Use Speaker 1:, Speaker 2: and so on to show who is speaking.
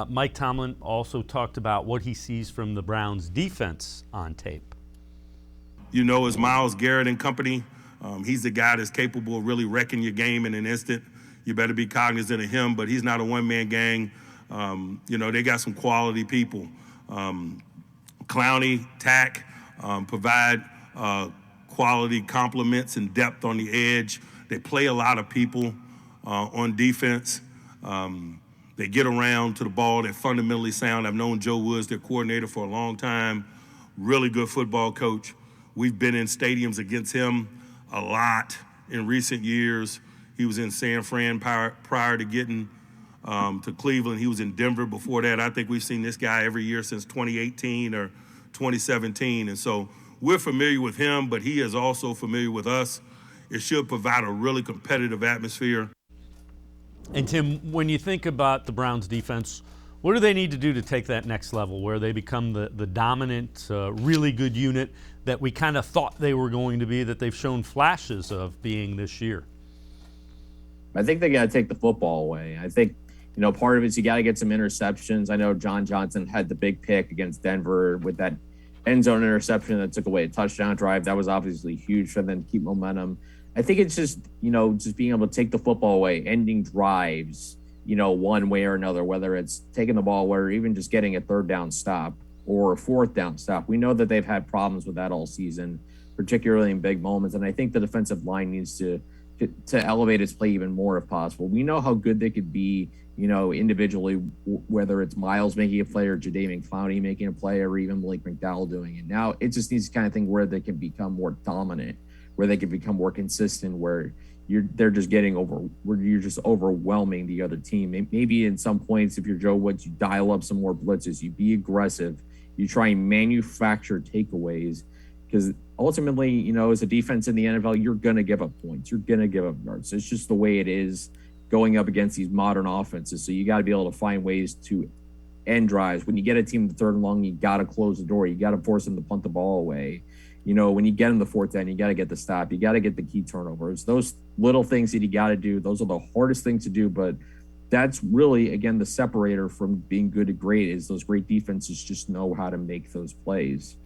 Speaker 1: Mike Tomlin also talked about what he sees from the Browns defense on tape.
Speaker 2: It's Myles Garrett and company. He's the guy that's capable of really wrecking your game in an instant. You better be cognizant of him, but he's not a one-man gang. They got some quality people. Clowney, Tack provide quality complements and depth on the edge. They play a lot of people on defense. They get around to the ball. They're fundamentally sound. I've known Joe Woods, their coordinator, for a long time. Really good football coach. We've been in stadiums against him a lot in recent years. He was in San Fran prior to getting to Cleveland. He was in Denver before that. I think we've seen this guy every year since 2018 or 2017. And so we're familiar with him, but he is also familiar with us. It should provide a really competitive atmosphere.
Speaker 1: And Tim, when you think about the Browns defense, what do they need to do to take that next level where they become the dominant, really good unit that we kind of thought they were going to be, that they've shown flashes of being this year?
Speaker 3: I think they got to take the football away. I think, part of it is you got to get some interceptions. I know John Johnson had the big pick against Denver with that end zone interception that took away a touchdown drive. That was obviously huge for them to keep momentum. I think it's just, just being able to take the football away, ending drives, one way or another, whether it's taking the ball away or even just getting a third down stop or a fourth down stop. We know that they've had problems with that all season, particularly in big moments. And I think the defensive line needs to elevate its play even more if possible. We know how good they could be, individually, whether it's Myles making a play or Jadeveon Clowney making a play or even Malik McDowell doing it. Now it just needs to kind of thing where they can become more dominant, where they can become more consistent, where they're just where you're just overwhelming the other team. Maybe in some points, if you're Joe Woods, you dial up some more blitzes, you be aggressive, you try and manufacture takeaways, because ultimately, as a defense in the NFL, you're going to give up points. You're going to give up yards. It's just the way it is going up against these modern offenses. So you got to be able to find ways to end drives. When you get a team in the third and long, you got to close the door. You got to force them to punt the ball away. When you get in the fourth down, you got to get the stop. You got to get the key turnovers. Those little things that you got to do, those are the hardest things to do. But that's really, again, the separator from being good to great is those great defenses just know how to make those plays.